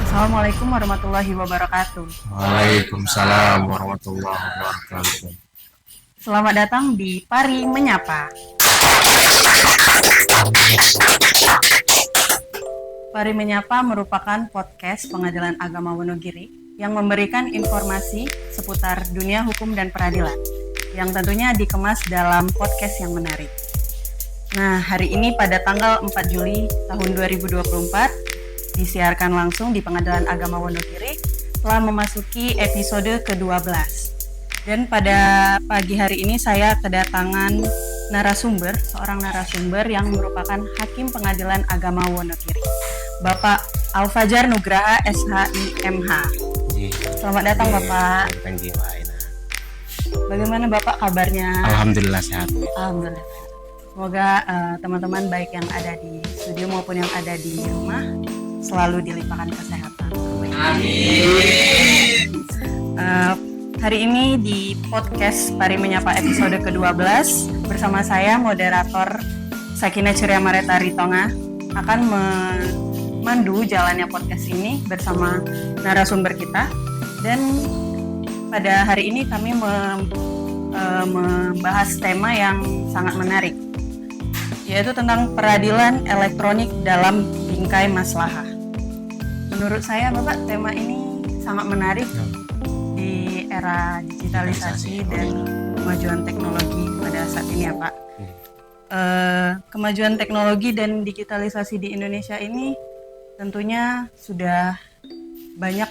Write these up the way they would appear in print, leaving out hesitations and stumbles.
Assalamualaikum warahmatullahi wabarakatuh. Waalaikumsalam warahmatullahi wabarakatuh. Selamat datang di Pari Menyapa. Pari Menyapa merupakan podcast Pengadilan Agama Wonogiri yang memberikan informasi seputar dunia hukum dan peradilan, yang tentunya dikemas dalam podcast yang menarik. Nah, hari ini pada tanggal 4 Juli tahun 2024, disiarkan langsung di Pengadilan Agama Wonogiri, telah memasuki episode ke-12. Dan pada pagi hari ini saya kedatangan seorang narasumber yang merupakan Hakim Pengadilan Agama Wonogiri, Bapak Al-Fajar Nugraha SHIMH. Selamat datang Bapak. Bagaimana Bapak kabarnya? Alhamdulillah sehat. Alhamdulillah. Semoga teman-teman baik yang ada di studio maupun yang ada di rumah selalu dilimpahkan kesehatan. Amin. Hari ini di podcast Pari Menyapa episode ke-12 bersama saya moderator Sakina Ceria Mareta Ritonga akan memandu jalannya podcast ini bersama narasumber kita. Dan pada hari ini kami membahas tema yang sangat menarik, yaitu tentang peradilan elektronik dalam bingkai maslahah. Menurut saya Bapak, tema ini sangat menarik di era digitalisasi dan kemajuan teknologi pada saat ini ya Pak. Kemajuan teknologi dan digitalisasi di Indonesia ini tentunya sudah banyak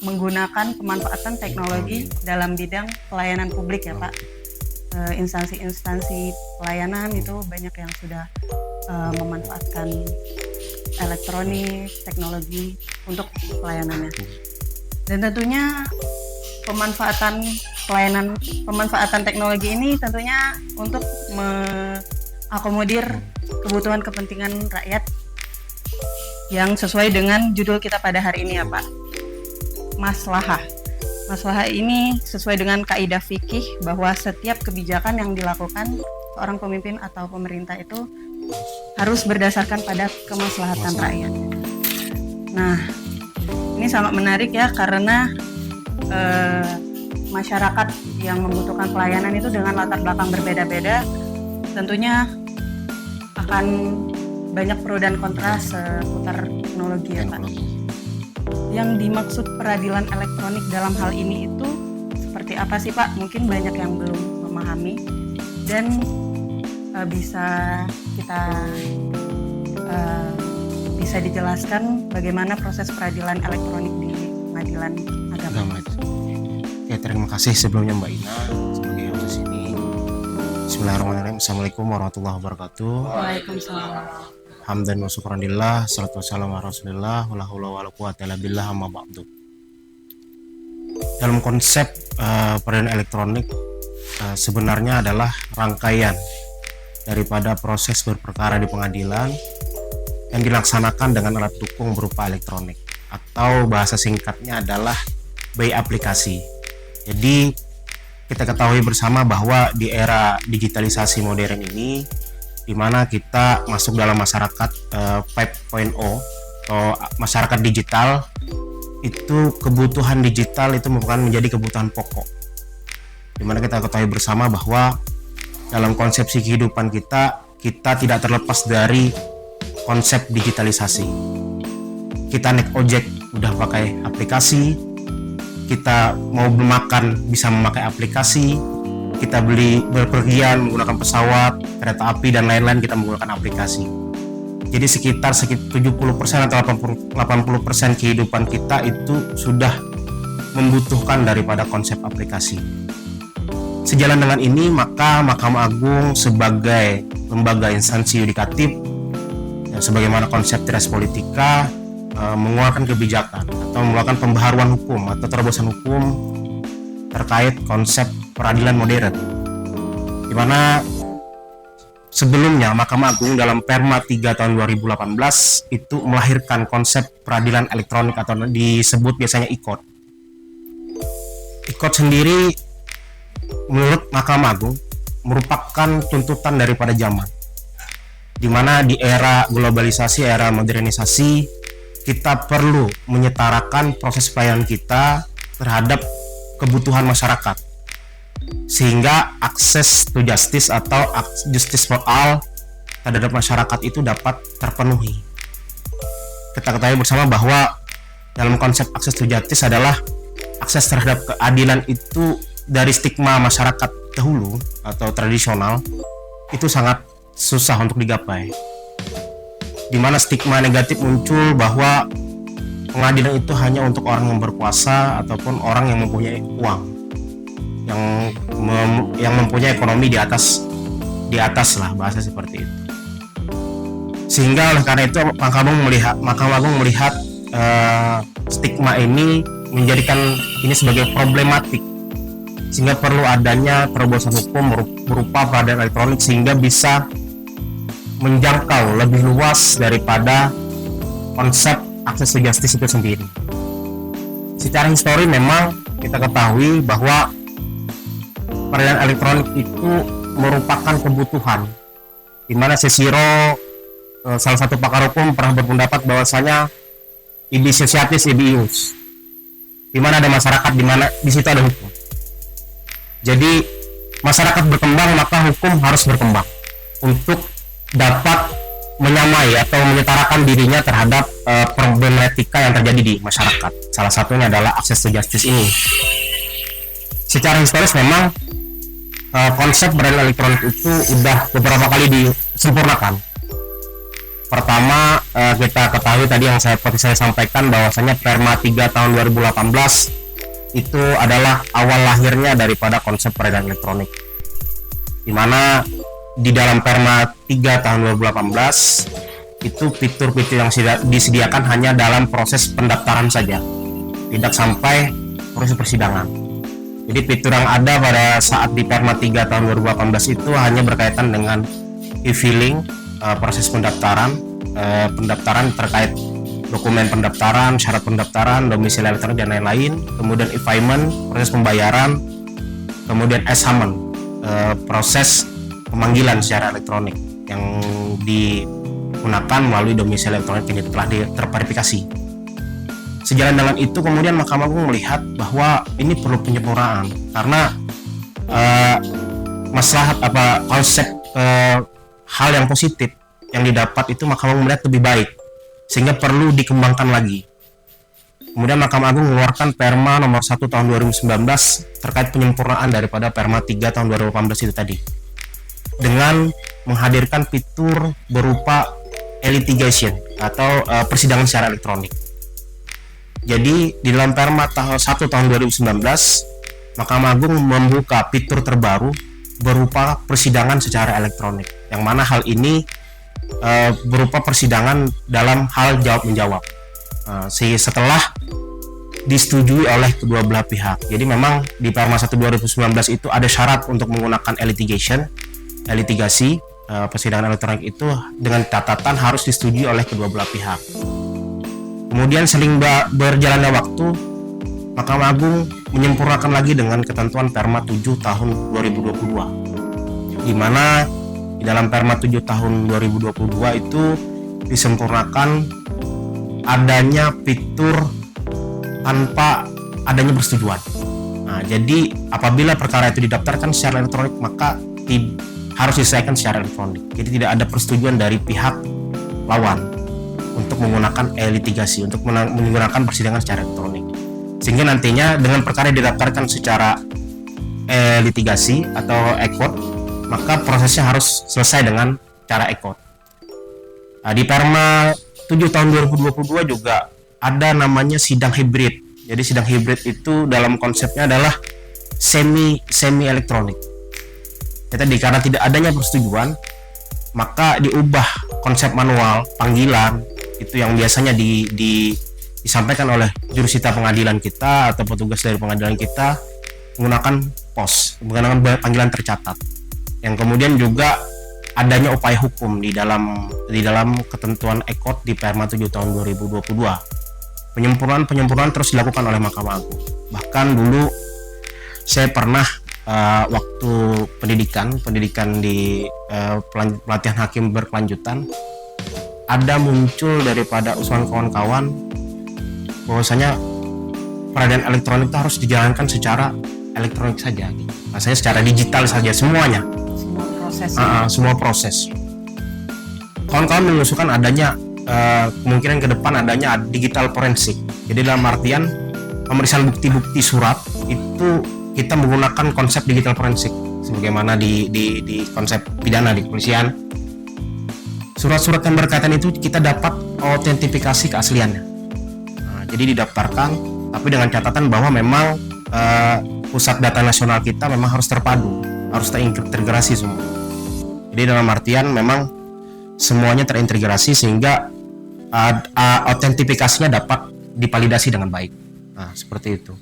menggunakan pemanfaatan teknologi dalam bidang pelayanan publik ya Pak. Instansi-instansi pelayanan itu banyak yang sudah memanfaatkan elektronik, teknologi untuk pelayanannya. Dan tentunya pemanfaatan teknologi ini tentunya untuk mengakomodir kebutuhan kepentingan rakyat yang sesuai dengan judul kita pada hari ini ya Pak. Maslahah. Maslahah ini sesuai dengan kaidah fikih bahwa setiap kebijakan yang dilakukan seorang pemimpin atau pemerintah itu harus berdasarkan pada kemaslahatan rakyat. Nah, ini sangat menarik ya karena masyarakat yang membutuhkan pelayanan itu dengan latar belakang berbeda-beda tentunya akan banyak pro dan kontra seputar teknologi ya Pak. Yang dimaksud peradilan elektronik dalam hal ini itu seperti apa sih Pak? Mungkin banyak yang belum memahami dan bisa dijelaskan bagaimana proses peradilan elektronik di Pengadilan Agama. Oke, terima kasih sebelumnya Mbak Ina sebagai host ini. Bismillahirrahmanirrahim. Assalamualaikum warahmatullahi wabarakatuh. Waalaikumsalam. Hamdan wa syukranillah, salatu wassalamu ala rasulillah, wala haula wala quwata illa billah, amma ba'du. Dalam konsep peradilan elektronik sebenarnya adalah rangkaian daripada proses berperkara di pengadilan yang dilaksanakan dengan alat dukung berupa elektronik, atau bahasa singkatnya adalah by aplikasi. Jadi kita ketahui bersama bahwa di era digitalisasi modern ini, di mana kita masuk dalam masyarakat 5.0 atau masyarakat digital, itu kebutuhan digital itu merupakan menjadi kebutuhan pokok. Di mana kita ketahui bersama bahwa dalam konsepsi kehidupan kita tidak terlepas dari konsep digitalisasi. Kita naik ojek udah pakai aplikasi, kita mau makan bisa memakai aplikasi, kita berpergian menggunakan pesawat, kereta api dan lain-lain kita menggunakan aplikasi. Jadi sekitar 70% atau 80% kehidupan kita itu sudah membutuhkan daripada konsep aplikasi. Sejalan dengan ini, maka Mahkamah Agung sebagai lembaga instansi yudikatif dan sebagaimana konsep Res Politika mengeluarkan kebijakan atau mengeluarkan pembaharuan hukum atau terobosan hukum terkait konsep peradilan modern, di mana sebelumnya Mahkamah Agung dalam Perma 3 tahun 2018 itu melahirkan konsep peradilan elektronik atau disebut biasanya ICOT. ICOT sendiri menurut Mahkamah Agung merupakan tuntutan daripada zaman, di mana di era globalisasi, era modernisasi, kita perlu menyetarakan proses pelayanan kita terhadap kebutuhan masyarakat, sehingga akses to justice atau justice for all terhadap masyarakat itu dapat terpenuhi. Kita ketahui bersama bahwa dalam konsep akses to justice adalah akses terhadap keadilan itu dari stigma masyarakat dahulu atau tradisional itu sangat susah untuk digapai, di mana stigma negatif muncul bahwa pengadilan itu hanya untuk orang yang berkuasa ataupun orang yang mempunyai uang, yang mempunyai ekonomi di atas lah, bahasa seperti itu. Sehingga oleh karena itu Mahkamah Agung melihat stigma ini menjadikan ini sebagai problematik, sehingga perlu adanya terobosan hukum berupa peradilan elektronik sehingga bisa menjangkau lebih luas daripada konsep akses to justice itu sendiri. Secara histori memang kita ketahui bahwa peradilan elektronik itu merupakan kebutuhan, di mana Cicero, salah satu pakar hukum, pernah berpendapat bahwasanya ibi societas ibi ius, di mana ada masyarakat, di mana di situ ada hukum. Jadi masyarakat berkembang, maka hukum harus berkembang untuk dapat menyamai atau menyetarakan dirinya terhadap problematika yang terjadi di masyarakat. Salah satunya adalah akses to justice ini. Secara historis memang konsep peradilan elektronik itu udah beberapa kali disempurnakan. Pertama, kita ketahui tadi yang seperti saya sampaikan bahwasanya Perma 3 tahun 2018 itu adalah awal lahirnya daripada konsep peradilan elektronik, di mana di dalam Perma 3 tahun 2018 itu fitur-fitur yang disediakan hanya dalam proses pendaftaran saja, tidak sampai proses persidangan. Jadi fitur yang ada pada saat di Perma 3 tahun 2018 itu hanya berkaitan dengan e-filing, proses pendaftaran terkait dokumen pendaftaran, syarat pendaftaran, domisili elektronik dan lain-lain, kemudian e-payment, proses pembayaran, kemudian e-summon, proses pemanggilan secara elektronik yang digunakan melalui domisili elektronik yang telah terverifikasi. Sejalan dengan itu kemudian Mahkamah Agung melihat bahwa ini perlu penyempurnaan karena konsep hal yang positif yang didapat itu Mahkamah Agung melihat lebih baik, sehingga perlu dikembangkan lagi. Kemudian Mahkamah Agung mengeluarkan Perma nomor 1 tahun 2019 terkait penyempurnaan daripada Perma 3 tahun 2018 itu tadi, dengan menghadirkan fitur berupa e-litigation atau persidangan secara elektronik. Jadi di dalam Perma 1 tahun 2019 Mahkamah Agung membuka fitur terbaru berupa persidangan secara elektronik, yang mana hal ini berupa persidangan dalam hal jawab menjawab setelah disetujui oleh kedua belah pihak. Jadi memang di Perma 1 2019 itu ada syarat untuk menggunakan e-litigasi, persidangan elektronik itu dengan catatan harus disetujui oleh kedua belah pihak. Kemudian sering berjalannya waktu, Mahkamah Agung menyempurnakan lagi dengan ketentuan Perma 7 tahun 2022, di mana di dalam Perma 7 tahun 2022 itu disempurnakan adanya fitur tanpa adanya persetujuan. Nah, jadi apabila perkara itu didaftarkan secara elektronik, maka harus diselesaikan secara elektronik. Jadi tidak ada persetujuan dari pihak lawan untuk menggunakan e-litigasi, untuk menggunakan persidangan secara elektronik. Sehingga nantinya dengan perkara didaftarkan secara e-litigasi atau e-court, maka prosesnya harus selesai dengan cara e-court. Nah, di Perma 7 tahun 2022 juga ada namanya sidang hibrid. Jadi sidang hibrid itu dalam konsepnya adalah semi elektronik. Jadi karena tidak adanya persetujuan, maka diubah konsep manual panggilan itu yang biasanya disampaikan oleh jurusita pengadilan kita atau petugas dari pengadilan kita menggunakan menggunakan panggilan tercatat, yang kemudian juga adanya upaya hukum di dalam ketentuan e-court di Perma 7 tahun 2022. Penyempurnaan terus dilakukan oleh Mahkamah Agung. Bahkan dulu saya pernah waktu pendidikan di pelatihan hakim berkelanjutan, ada muncul daripada usulan kawan-kawan bahwasanya peradilan elektronik itu harus dijalankan secara elektronik saja, gitu. Maksudnya secara digital saja semuanya. Semua proses. Kawan-kawan mengusulkan adanya kemungkinan ke depan adanya digital forensik. Jadi dalam artian pemeriksaan bukti-bukti surat itu kita menggunakan konsep digital forensik sebagaimana di konsep pidana di kepolisian. Surat-surat yang berkaitan itu kita dapat autentifikasi keasliannya. Nah, jadi didaftarkan, tapi dengan catatan bahwa memang pusat data nasional kita memang harus terpadu, harus terintegrasi semua. Jadi dalam artian memang semuanya terintegrasi sehingga autentifikasinya dapat divalidasi dengan baik. Nah, seperti itu.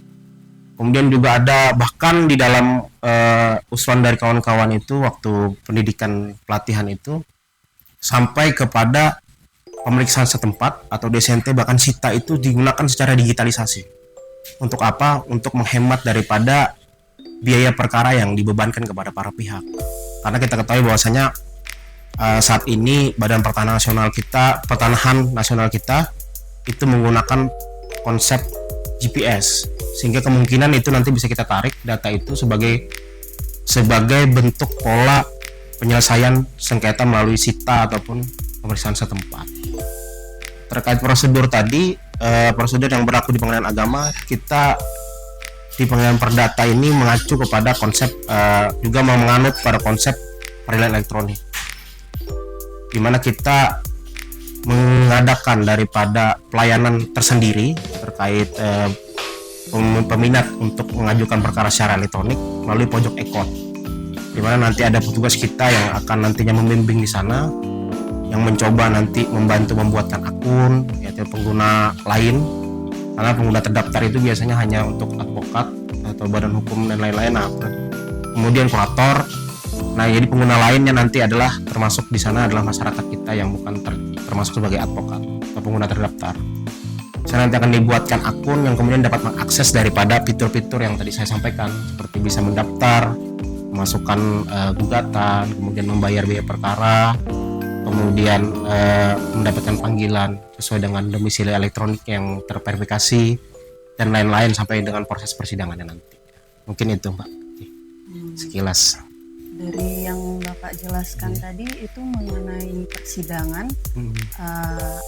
Kemudian juga ada bahkan di dalam usulan dari kawan-kawan itu waktu pendidikan pelatihan itu sampai kepada pemeriksaan setempat atau DSNT bahkan SITA itu digunakan secara digitalisasi. Untuk apa? Untuk menghemat daripada biaya perkara yang dibebankan kepada para pihak. Karena kita ketahui bahwasanya saat ini Badan Pertanahan Nasional kita itu menggunakan konsep GPS, sehingga kemungkinan itu nanti bisa kita tarik data itu sebagai bentuk pola penyelesaian sengketa melalui SITA ataupun pemeriksaan setempat. Terkait prosedur tadi, prosedur yang berlaku di Pengadilan Agama, kita di Pengadilan Perdata ini mengacu kepada konsep juga menganut pada konsep peradilan elektronik, di mana kita mengadakan daripada pelayanan tersendiri terkait peminat untuk mengajukan perkara secara elektronik melalui pojok ekot, di mana nanti ada petugas kita yang akan nantinya membimbing di sana, yang mencoba nanti membantu membuatkan akun yaitu pengguna lain, karena pengguna terdaftar itu biasanya hanya untuk advokat atau badan hukum dan lain-lain. Nah, kemudian kurator. Nah, jadi pengguna lainnya nanti adalah termasuk di sana adalah masyarakat kita yang bukan termasuk sebagai advokat atau pengguna terdaftar. Saya nanti akan dibuatkan akun yang kemudian dapat mengakses daripada fitur-fitur yang tadi saya sampaikan, seperti bisa mendaftar, memasukkan gugatan, kemudian membayar biaya perkara, kemudian mendapatkan panggilan sesuai dengan domisili elektronik yang terverifikasi, dan lain-lain sampai dengan proses persidangannya nanti. Mungkin itu, Mbak, sekilas. Dari yang Bapak jelaskan tadi itu mengenai persidangan,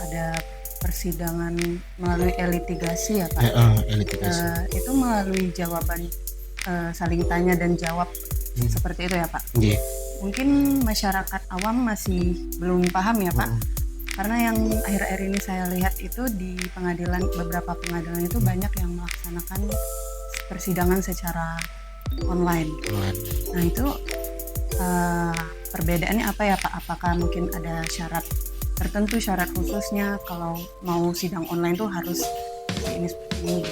ada persidangan melalui elitigasi ya Pak? Elitigasi. Itu melalui jawaban saling tanya dan jawab seperti itu ya Pak? Yeah. Mungkin masyarakat awam masih belum paham ya Pak? Karena yang akhir-akhir ini saya lihat itu di beberapa pengadilan itu banyak yang melaksanakan persidangan secara online. Nah itu perbedaannya apa ya Pak? Apakah mungkin ada syarat tertentu, syarat khususnya kalau mau sidang online tuh harus seperti ini?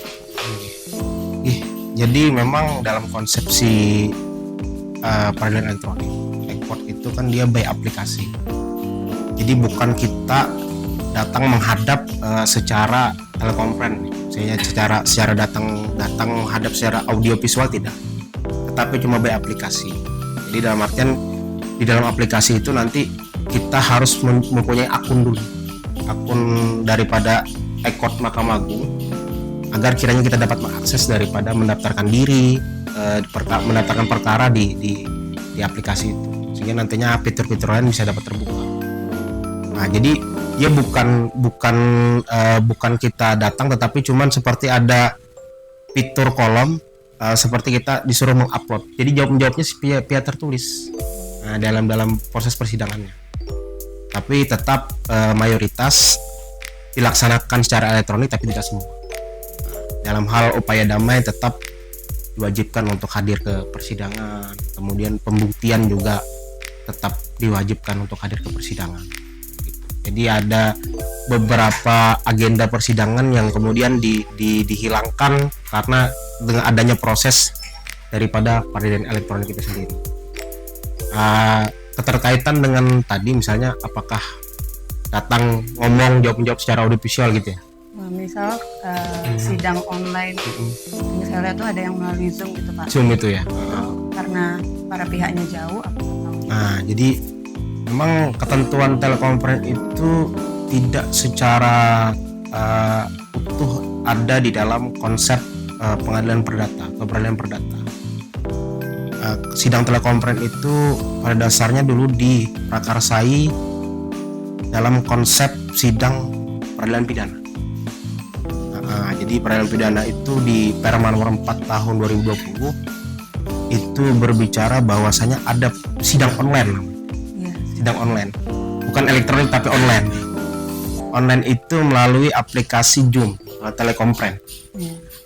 Jadi memang dalam konsepsi peradilan elektronik, ekspor itu kan dia by aplikasi. Jadi bukan kita datang menghadap secara telekonferensi, misalnya secara datang menghadap secara audio visual tidak, tetapi cuma by aplikasi. Jadi dalam artian di dalam aplikasi itu nanti kita harus mempunyai akun dulu, akun daripada ekot Mahkamah Agung, agar kiranya kita dapat mengakses daripada mendaftarkan diri, mendaftarkan perkara di aplikasi itu, sehingga nantinya fitur-fitur lain bisa dapat terbuka. Nah, jadi dia bukan kita datang, tetapi cuman seperti ada fitur kolom, seperti kita disuruh mengupload. Jadi jawabnya via tertulis. Nah, dalam proses persidangannya. Tapi tetap mayoritas dilaksanakan secara elektronik, tapi tidak semua. Dalam hal upaya damai tetap diwajibkan untuk hadir ke persidangan, kemudian pembuktian juga tetap diwajibkan untuk hadir ke persidangan. Jadi ada beberapa agenda persidangan yang kemudian dihilangkan karena dengan adanya proses daripada peradilan elektronik itu sendiri. Keterkaitan dengan tadi misalnya apakah datang ngomong jawab secara audiovisual gitu ya? Nah, misal sidang online, misalnya tuh ada yang melalui Zoom gitu Pak. Zoom itu ya? Karena para pihaknya jauh. Nah, jadi memang ketentuan telekonferensi itu tidak secara utuh ada di dalam konsep pengadilan perdata atau peradilan perdata. Sidang telekonferen itu pada dasarnya dulu diprakarsai dalam konsep sidang peradilan pidana. Jadi peradilan pidana itu di Perma nomor 4 tahun 2020 itu berbicara bahwasanya ada sidang online. Sidang online, bukan elektronik tapi online. Online itu melalui aplikasi Zoom, telekonferen.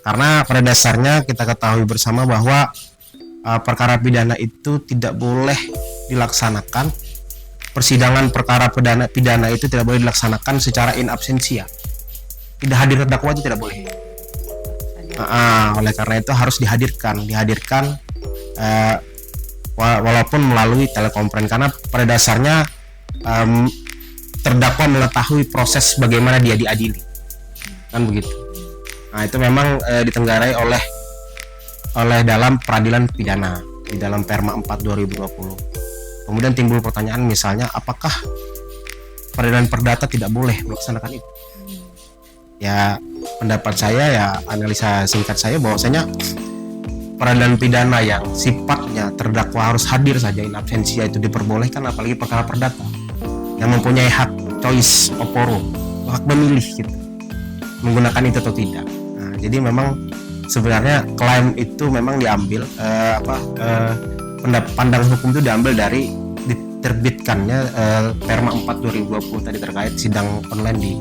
Karena pada dasarnya kita ketahui bersama bahwa perkara pidana itu tidak boleh dilaksanakan, persidangan perkara pidana itu tidak boleh dilaksanakan secara in absentia. Tidak hadir terdakwa itu tidak boleh. Oleh karena itu harus dihadirkan walaupun melalui telekonferen, karena pada dasarnya terdakwa mengetahui proses bagaimana dia diadili, kan begitu. Nah itu memang ditenggarai oleh dalam peradilan pidana di dalam Perma 4 2020. Kemudian timbul pertanyaan, misalnya apakah peradilan perdata tidak boleh melaksanakan itu? Ya pendapat saya, ya analisa singkat saya, bahwasanya peradilan pidana yang sifatnya terdakwa harus hadir saja in absentia itu diperbolehkan, apalagi perkara perdata yang mempunyai hak choice oporo, hak memilih gitu, menggunakan itu atau tidak. Nah, jadi memang sebenarnya klaim itu memang diambil pandang hukum itu diambil dari diterbitkannya Perma 4 2020 tadi terkait sidang online di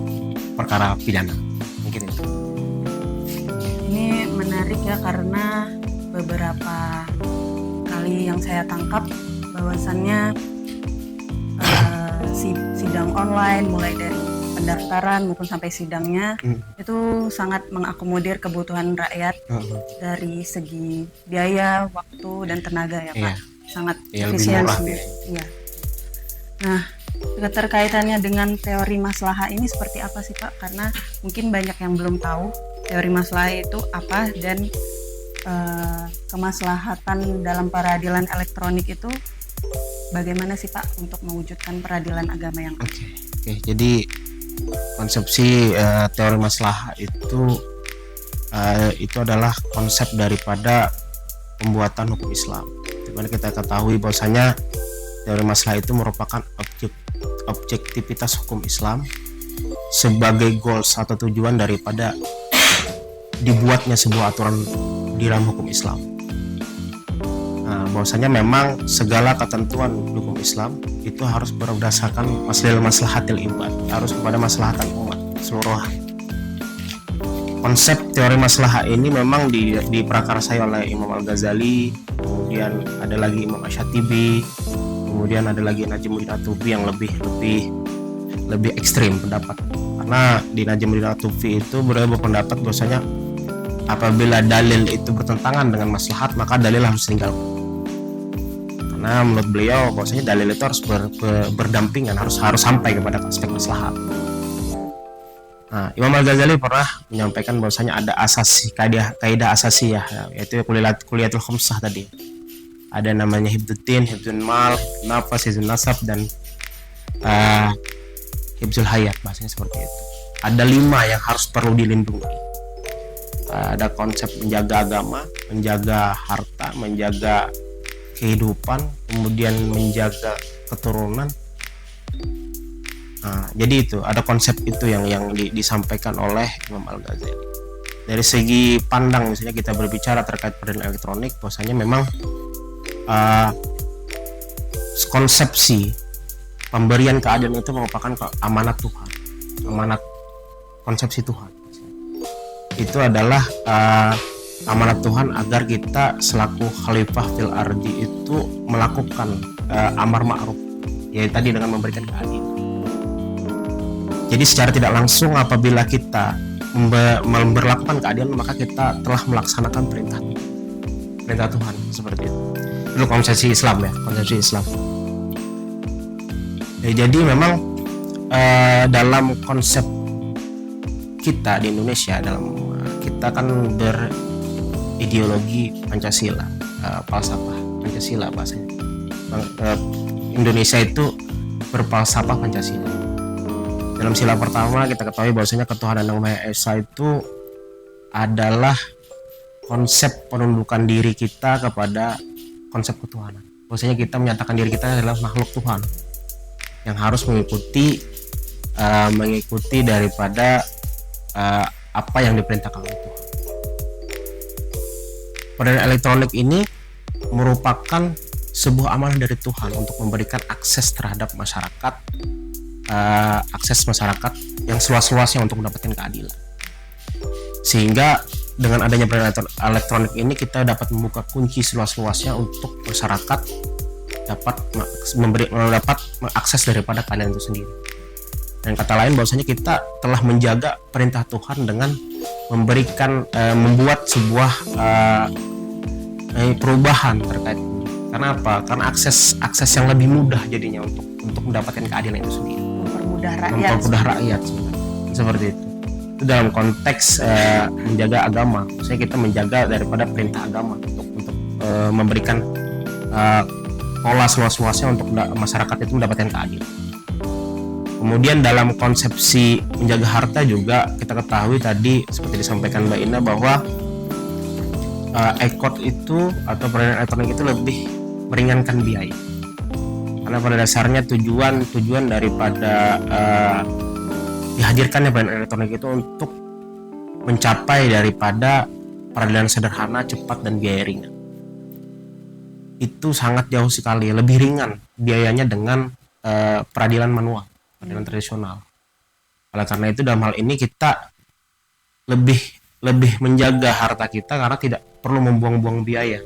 perkara pidana. Mungkin itu. Ini menarik ya, karena beberapa kali yang saya tangkap bahwasannya sidang online mulai dari pendaftaran maupun sampai sidangnya itu sangat mengakomodir kebutuhan rakyat dari segi biaya, waktu dan tenaga ya Pak. Sangat efisiensi. Iya. Nah, keterkaitannya dengan teori maslahah ini seperti apa sih Pak? Karena mungkin banyak yang belum tahu teori maslahah itu apa, dan kemaslahatan dalam peradilan elektronik itu bagaimana sih Pak untuk mewujudkan peradilan agama yang Oke. Jadi konsepsi teori maslahah itu adalah konsep daripada pembuatan hukum Islam. Dimana kita ketahui bahwasanya teori maslahah itu merupakan objektivitas hukum Islam sebagai goals atau tujuan daripada dibuatnya sebuah aturan di dalam hukum Islam. Nah, bahwasanya memang segala ketentuan hukum Islam itu harus berdasarkan maslahatil ibad, harus kepada maslahatan umat seluruhan. Konsep teori maslahah ini memang diprakarsai oleh Imam Al-Ghazali, kemudian ada lagi Imam Asy-Syatibi, kemudian ada lagi Najmuddin At-Tufi yang lebih ekstrim pendapat. Karena di Najmuddin At-Tufi itu berpendapat bahwasanya apabila dalil itu bertentangan dengan maslahat, maka dalil harus ditinggalkan. Karena menurut beliau bahwasanya dalil itu harus berdampingan, harus sampai kepada aspek maslahat. Nah, Imam Al-Ghazali pernah menyampaikan bahwasanya ada kaidah asasiyah, yaitu kuliatul khamsah tadi. Ada namanya hibduddin, hibdul mal, nafas, hibdul nasab, dan hibzul hayat, bahasanya seperti itu. Ada 5 yang harus perlu dilindungi. Ada konsep menjaga agama, menjaga harta, menjaga kehidupan, kemudian menjaga keturunan. Nah, jadi itu ada konsep itu yang disampaikan oleh Imam Al-Ghazali. Dari segi pandang, misalnya kita berbicara terkait peradilan elektronik, bahwasanya memang konsepsi pemberian keadilan itu merupakan amanat Tuhan, amanat konsepsi Tuhan. Itu adalah amanat Tuhan agar kita selaku khalifah fil ardi itu melakukan amar ma'ruf, yaitu tadi dengan memberikan keadilan. Jadi secara tidak langsung apabila kita memberlakukan keadilan, maka kita telah melaksanakan perintah Tuhan, seperti itu. Itu konsepsi Islam ya, konsepsi Islam. Jadi memang dalam konsep kita di Indonesia, kita kan berideologi Pancasila, falsafah Pancasila bahasanya. Indonesia itu berfalsafah Pancasila. Dalam sila pertama kita ketahui bahwasanya ketuhanan Yang Maha Esa itu adalah konsep penundukan diri kita kepada konsep ketuhanan. Bahwasanya kita menyatakan diri kita adalah makhluk Tuhan yang harus mengikuti daripada apa yang diperintahkan oleh Tuhan. Peradaban elektronik ini merupakan sebuah amanah dari Tuhan untuk memberikan akses terhadap masyarakat, akses masyarakat yang seluas-luasnya untuk mendapatkan keadilan. Sehingga dengan adanya peradaban elektronik ini kita dapat membuka kunci seluas-luasnya untuk masyarakat dapat mengakses daripada keadilan itu sendiri. Dan kata lain bahwasanya kita telah menjaga perintah Tuhan dengan membuat sebuah perubahan terkait ini. Karena apa? Karena akses yang lebih mudah jadinya untuk mendapatkan keadilan itu sendiri. Mempermudah rakyat seperti itu. Itu dalam konteks menjaga agama. Maksudnya kita menjaga daripada perintah agama untuk memberikan pola seluas-luasnya untuk masyarakat itu mendapatkan keadilan. Kemudian dalam konsepsi menjaga harta juga kita ketahui tadi seperti disampaikan Mbak Ina bahwa e-code itu atau peradaban elektronik itu lebih meringankan biaya. Karena pada dasarnya tujuan daripada dihadirkannya peradaban elektronik itu untuk mencapai daripada peradilan sederhana, cepat dan biaya ringan. Itu sangat jauh sekali, lebih ringan biayanya dengan peradilan manual, peradilan tradisional. Oleh karena itu dalam hal ini kita lebih menjaga harta kita karena tidak perlu membuang-buang biaya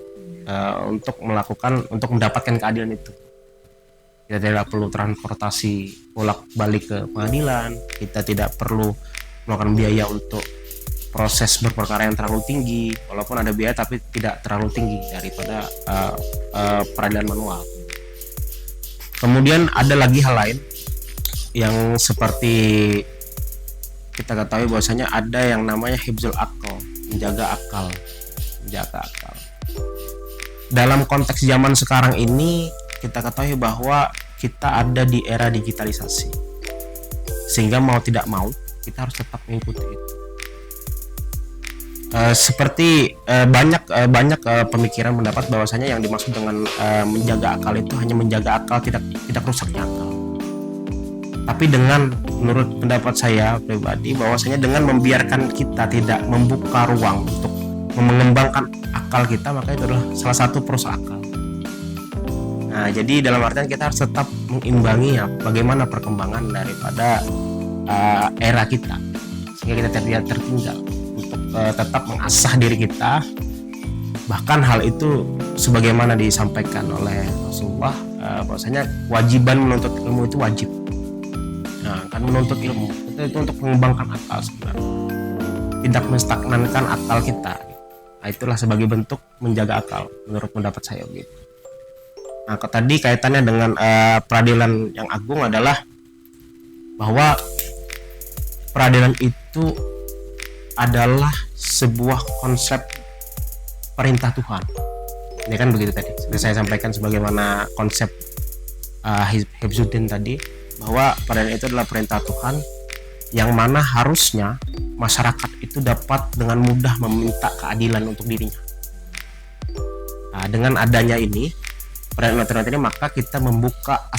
untuk mendapatkan keadilan itu. Kita tidak perlu transportasi bolak-balik ke pengadilan, kita tidak perlu melakukan biaya untuk proses berperkara yang terlalu tinggi, walaupun ada biaya tapi tidak terlalu tinggi daripada peradilan manual. Kemudian ada lagi hal lain yang seperti kita ketahui bahwasanya ada yang namanya hifzul akal, menjaga akal. Dalam konteks zaman sekarang ini kita ketahui bahwa kita ada di era digitalisasi, sehingga mau tidak mau kita harus tetap mengikuti itu. Seperti banyak pemikiran pendapat bahwasanya yang dimaksud dengan menjaga akal itu hanya menjaga akal, tidak rusaknya akal. Tapi menurut pendapat saya pribadi bahwasanya dengan membiarkan kita tidak membuka ruang untuk mengembangkan akal kita, maka itu adalah salah satu perusak akal. Nah, jadi dalam artian kita harus tetap mengimbangi bagaimana perkembangan daripada era kita, sehingga kita tidak tertinggal untuk tetap mengasah diri kita. Bahkan hal itu sebagaimana disampaikan oleh Rasulullah, bahwasanya kewajiban menuntut ilmu itu wajib. Nah, kan menuntut ilmu itu untuk mengembangkan akal sebenarnya, tidak menstagnankan akal kita. Nah, itulah sebagai bentuk menjaga akal menurut pendapat saya gitu. Nah, tadi kaitannya dengan peradilan yang agung adalah bahwa peradilan itu adalah sebuah konsep perintah Tuhan. Ini kan begitu tadi. Sudah saya sampaikan sebagaimana konsep Hibzuddin tadi, bahwa peradilan itu adalah perintah Tuhan yang mana harusnya masyarakat itu dapat dengan mudah meminta keadilan untuk dirinya. Nah, dengan adanya ini peradilan elektronik ini, maka kita membuka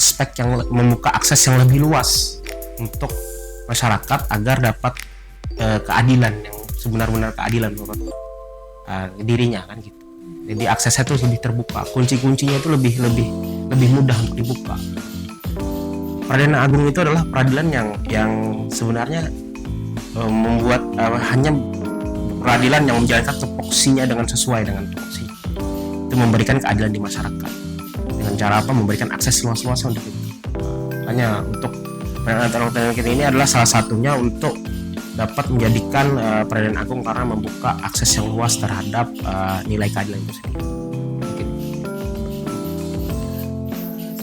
akses yang lebih luas untuk masyarakat agar dapat keadilan yang sebenar-benar keadilan menurut dirinya kan gitu. Jadi aksesnya itu lebih terbuka, kunci-kuncinya itu lebih mudah untuk dibuka. Peradilan agung itu adalah peradilan yang sebenarnya membuat hanya peradilan yang menjalankan tupoksinya dengan sesuai dengan tupoksi. Itu memberikan keadilan di masyarakat. Dengan cara apa? Memberikan akses luas-luasnya untuk itu. Hanya untuk peradilan elektronik ini adalah salah satunya untuk dapat menjadikan peradilan agung karena membuka akses yang luas terhadap nilai keadilan itu sendiri. Mungkin.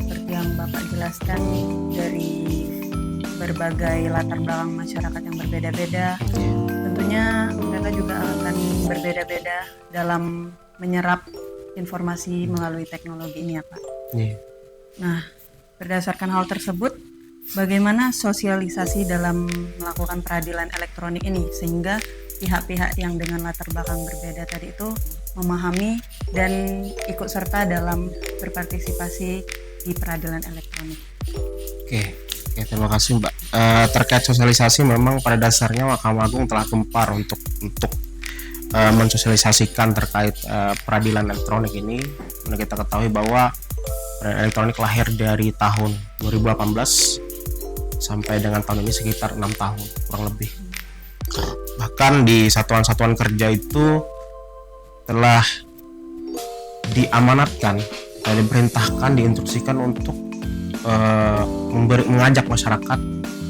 Seperti yang Bapak jelaskan, dari berbagai latar belakang masyarakat yang berbeda-beda, tentunya mereka juga akan berbeda-beda dalam menyerap informasi melalui teknologi ini ya Pak. Yeah. Nah, berdasarkan hal tersebut, bagaimana sosialisasi dalam melakukan peradilan elektronik ini sehingga pihak-pihak yang dengan latar belakang berbeda tadi itu memahami dan ikut serta dalam berpartisipasi di peradilan elektronik. Oke, terima kasih Mbak. Terkait sosialisasi, memang pada dasarnya Mahkamah Agung telah gempar untuk mensosialisasikan terkait peradilan elektronik ini. Karena kita ketahui bahwa peradilan elektronik lahir dari tahun 2018 sampai dengan tahun ini sekitar 6 tahun kurang lebih. Bahkan di satuan-satuan kerja itu telah diamanatkan dan diperintahkan, diinstruksikan untuk mengajak masyarakat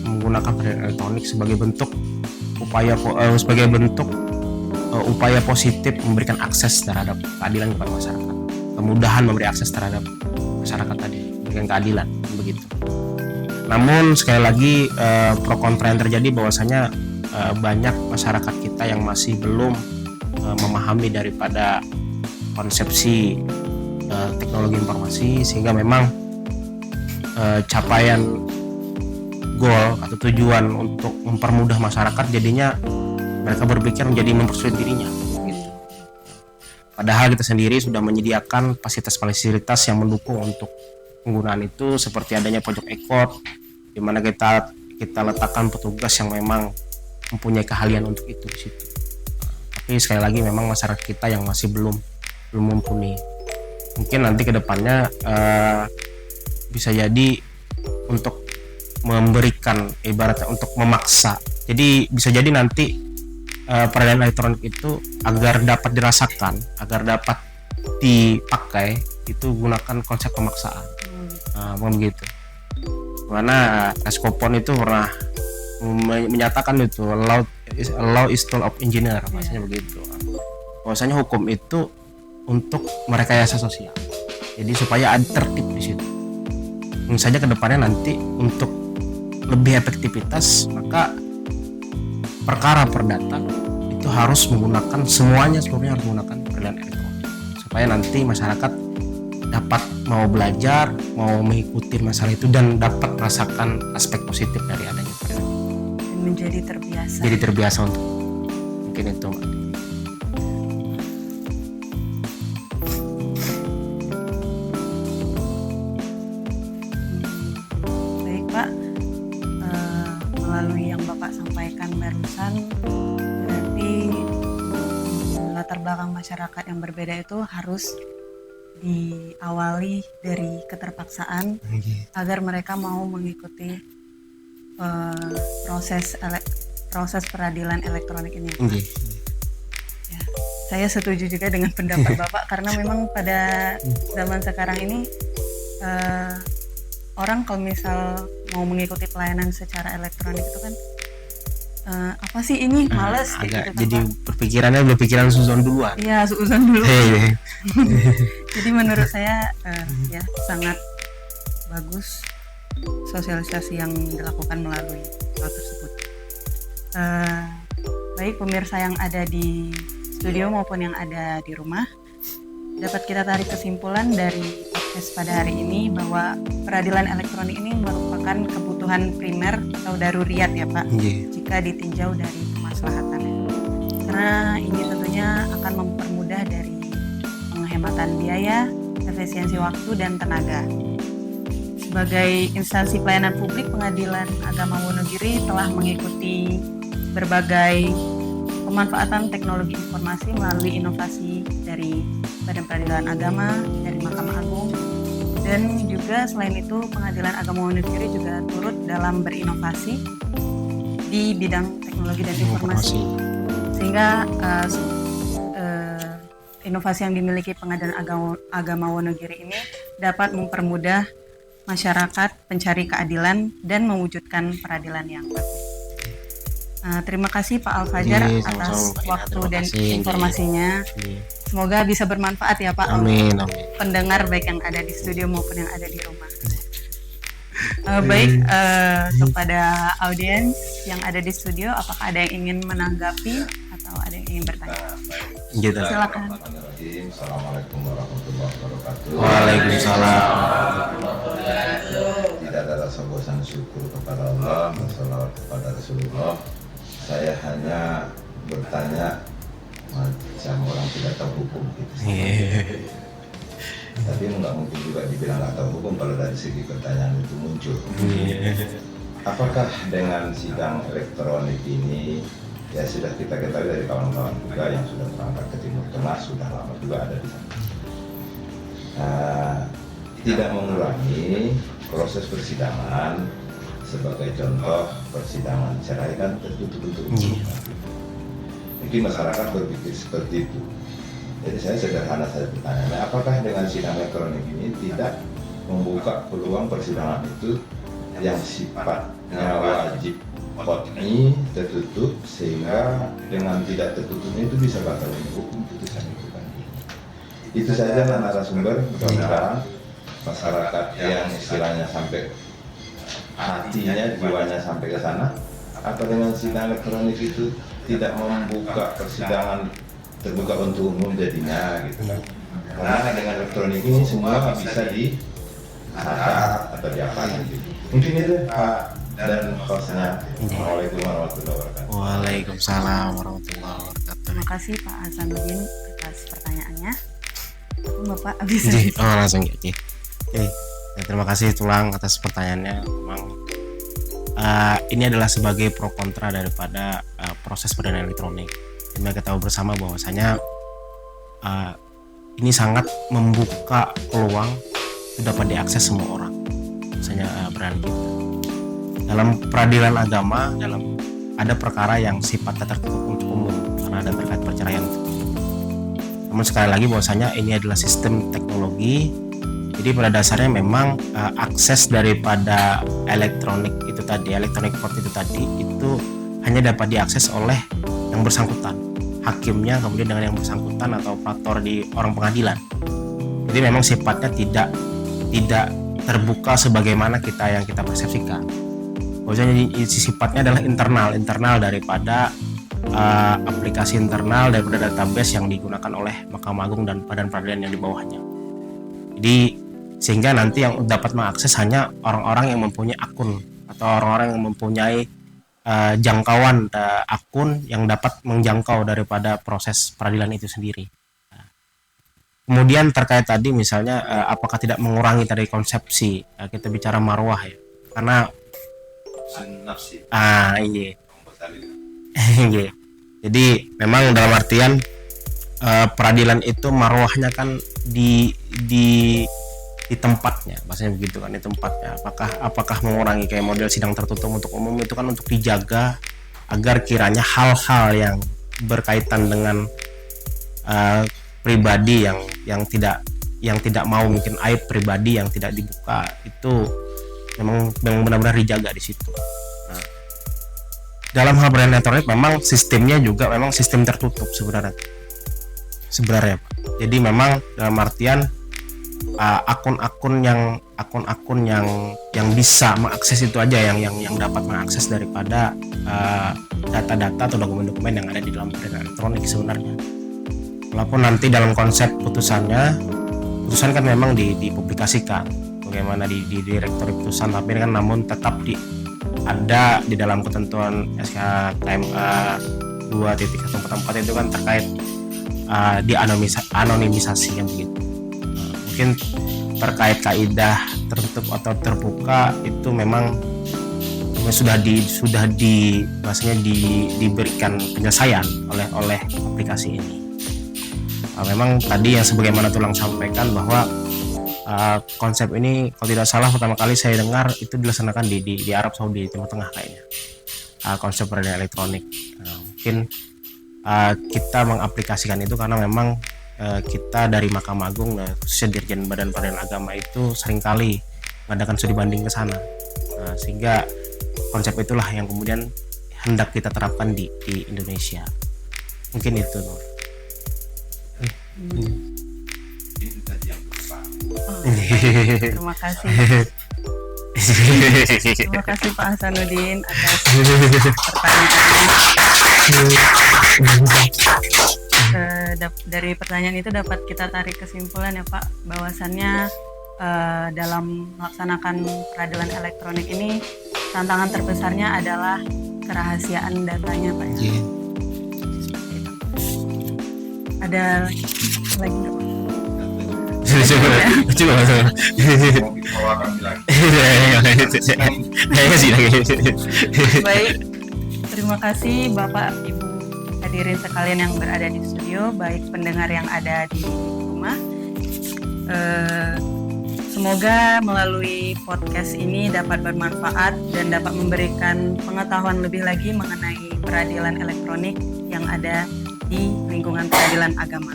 menggunakan peradilan elektronik sebagai bentuk upaya positif memberikan akses terhadap keadilan kepada masyarakat, kemudahan memberi akses terhadap masyarakat tadi, memberikan keadilan begitu. Namun sekali lagi pro kontra yang terjadi bahwasanya banyak masyarakat kita yang masih belum memahami daripada konsepsi teknologi informasi, sehingga memang capaian goal atau tujuan untuk mempermudah masyarakat jadinya mereka berpikir menjadi mempersulit dirinya gitu. Padahal kita sendiri sudah menyediakan fasilitas-fasilitas yang mendukung untuk penggunaan itu, seperti adanya pojok ekor di mana kita letakkan petugas yang memang mempunyai keahlian untuk itu di situ. Tapi sekali lagi memang masyarakat kita yang masih belum mumpuni. Mungkin nanti kedepannya bisa jadi untuk memberikan, ibaratnya untuk memaksa. Jadi bisa jadi nanti peradilan elektronik itu agar dapat dirasakan, agar dapat dipakai, itu gunakan konsep pemaksaan. Begitu. Mana Eskopon itu pernah menyatakan itu law is tool of engineer, maksudnya begitu. Bahwasanya hukum itu untuk merekayasa sosial. Jadi supaya ada tertib di situ. Mungkin saja kedepannya nanti untuk lebih efektivitas, maka perkara perdata itu harus menggunakan seluruhnya harus menggunakan peradilan elektronik, supaya nanti masyarakat dapat mau belajar, mau mengikuti masalah itu dan dapat merasakan aspek positif dari adanya peradilan. Dan menjadi terbiasa. Jadi terbiasa untuk mungkin itu. Baik Pak, melalui yang Bapak sampaikan barusan, berarti latar belakang masyarakat yang berbeda itu harus diawali dari keterpaksaan agar mereka mau mengikuti proses peradilan elektronik ini. Ya, saya setuju juga dengan pendapat Bapak karena memang pada zaman sekarang ini orang kalau misal mau mengikuti pelayanan secara elektronik itu kan apa sih ini males agak gitu, jadi berpikiran suzon duluan. Iya, suzon dulu. Jadi menurut saya ya sangat bagus sosialisasi yang dilakukan melalui hal tersebut. Baik pemirsa yang ada di studio maupun yang ada di rumah, dapat kita tarik kesimpulan dari podcast pada hari ini bahwa peradilan elektronik ini merupakan kebutuhan primer atau daruriyat ya Pak, jika ditinjau dari kemaslahatan. Karena ini tentunya akan mempermudah dari penghematan biaya, efisiensi waktu dan tenaga. Sebagai instansi pelayanan publik, Pengadilan Agama Wonogiri telah mengikuti berbagai pemanfaatan teknologi informasi melalui inovasi dari Badan Peradilan Agama, dari Mahkamah Agung, dan juga selain itu Pengadilan Agama Wonogiri juga turut dalam berinovasi di bidang teknologi dan informasi. Sehingga inovasi yang dimiliki Pengadilan Agama Wonogiri ini dapat mempermudah masyarakat pencari keadilan dan mewujudkan peradilan yang bagus. Terima kasih Pak Al-Fajar atas waktu dan informasinya. Semoga bisa bermanfaat ya Pak. Amin. Pendengar baik yang ada di studio maupun yang ada di rumah. Baik, kepada audiens yang ada di studio, apakah ada yang ingin menanggapi atau ada yang ingin bertanya? Silakan. Assalamualaikum warahmatullahi wabarakatuh. Waalaikumsalam. Tidak ada rasa bosan syukur kepada Allah, bersalawat kepada Rasulullah. Saya hanya bertanya macam orang tidak tahu hukum gitu. Tapi nggak mungkin juga dibilang nggak tahu hukum kalau dari segi pertanyaan itu muncul. Apakah dengan sidang elektronik ini, ya sudah kita ketahui dari kawan-kawan juga yang sudah berangkat ke Timur Tengah, sudah lama juga ada di sana, tidak mengurangi proses persidangan. Sebagai contoh, persidangan cerai kan tertutup untuk umum. Mungkin masyarakat berpikir seperti itu. Jadi saya sederhana saja pertanyaannya, apakah dengan sidang elektronik ini tidak membuka peluang persidangan itu yang sifatnya wajib qat'i tertutup, sehingga dengan tidak tertutupnya itu bisa batal hukum putusan itu kan. Itu saja narasumber. Mudah-mudahan masyarakat yang istilahnya sampai hatinya, jiwanya sampai ke sana. Apa dengan sidang elektronik itu tidak membuka persidangan terbuka untuk umum jadinya gitu kan. Karena dengan elektronik ini semua bisa dicatat atau diapakan gitu. Mungkin itu Pak dan hostnya. Assalamualaikum warahmatullahi wabarakatuh. Waalaikumsalam warahmatullahi wabarakatuh. Terima kasih Pak Hasanuddin atas pertanyaannya. Bapak bisa. Langsung ya. Oke. Terima kasih Tulang atas pertanyaannya. Memang ini adalah sebagai pro kontra daripada proses peradilan elektronik. Kita ketahui bersama bahwasanya ini sangat membuka peluang itu dapat diakses semua orang, misalnya berani kita. Dalam peradilan agama, ada perkara yang sifatnya tertutup untuk umum karena ada terkait perceraian. Namun sekali lagi bahwasanya ini adalah sistem teknologi. Jadi pada dasarnya memang akses daripada elektronik itu tadi, electronic court itu tadi, itu hanya dapat diakses oleh yang bersangkutan, hakimnya, kemudian dengan yang bersangkutan atau operator di orang pengadilan. Jadi memang sifatnya tidak terbuka sebagaimana yang kita persepsikan. Bahwasanya sifatnya adalah internal daripada aplikasi internal daripada database yang digunakan oleh Mahkamah Agung dan badan peradilan yang di bawahnya. Jadi sehingga nanti yang dapat mengakses hanya orang-orang yang mempunyai akun atau orang-orang yang mempunyai jangkauan akun yang dapat menjangkau daripada proses peradilan itu sendiri. Kemudian terkait tadi misalnya apakah tidak mengurangi tadi konsepsi kita bicara marwah ya, karena iya. Jadi memang dalam artian peradilan itu marwahnya kan di tempatnya, bahasanya begitu kan, di tempatnya. Apakah mengurangi kayak model sidang tertutup untuk umum itu kan untuk dijaga agar kiranya hal-hal yang berkaitan dengan pribadi yang tidak mau, mungkin aib pribadi yang tidak dibuka, itu memang benar-benar dijaga di situ. Nah, dalam hal peradilan elektronik memang sistemnya juga memang sistem tertutup sebenarnya Pak. Jadi memang dalam artian akun-akun yang bisa mengakses itu aja yang dapat mengakses daripada data-data atau dokumen-dokumen yang ada di dalam peradilan elektronik sebenarnya. Walaupun nanti dalam konsep putusan kan memang dipublikasikan bagaimana di direktori putusan, tapi kan namun tetap ada di dalam ketentuan SK KMA 2.144 itu kan terkait anonimisasi yang begitu. Mungkin terkait kaidah tertutup atau terbuka itu memang sudah diberikan penyelesaian oleh aplikasi ini. Memang tadi yang sebagaimana Tulang sampaikan bahwa konsep ini kalau tidak salah pertama kali saya dengar itu dilaksanakan di Arab Saudi, Timur Tengah kayaknya, konsep peradilan elektronik. Mungkin kita mengaplikasikan itu karena memang kita dari Mahkamah Agung, khususnya Dirjen Badan Peradilan Agama itu seringkali mengadakan studi banding ke sana, sehingga konsep itulah yang kemudian hendak kita terapkan di Indonesia. Mungkin itu Nur. Terima kasih. Terima kasih Pak Hasanuddin atas pertanyaannya. Dari pertanyaan itu dapat kita tarik kesimpulan ya Pak, bahwasannya dalam melaksanakan peradilan elektronik ini tantangan terbesarnya adalah kerahasiaan datanya, Pak. Ya? Iya. Ada lagi nggak, Pak? Coba. Mau kita bawakan lagi. Baik, terima kasih Bapak Ibu hadirin sekalian yang berada di studio, baik pendengar yang ada di rumah. Semoga melalui podcast ini dapat bermanfaat dan dapat memberikan pengetahuan lebih lagi mengenai peradilan elektronik yang ada di lingkungan peradilan agama.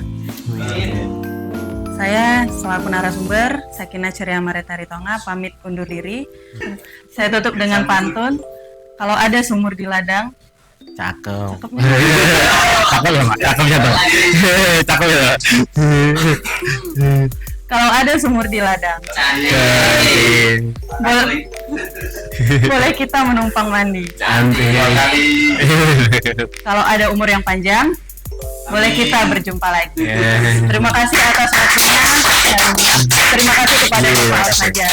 Saya selaku narasumber, Sakinah Ceria Maretari Tonga, pamit undur diri. Saya tutup dengan pantun. Kalau ada sumur di ladang, Cakep. cakep Cakep ya, Mak? Cakep ya, Dok? Cakep ya, Dok? kalau ada sumur di ladang, boleh kita menumpang mandi. Cantik. Kalau ada umur yang panjang, boleh kita berjumpa lagi. Yeah. Terima kasih atas waktunya dan terima kasih kepada Bapak Asnaja.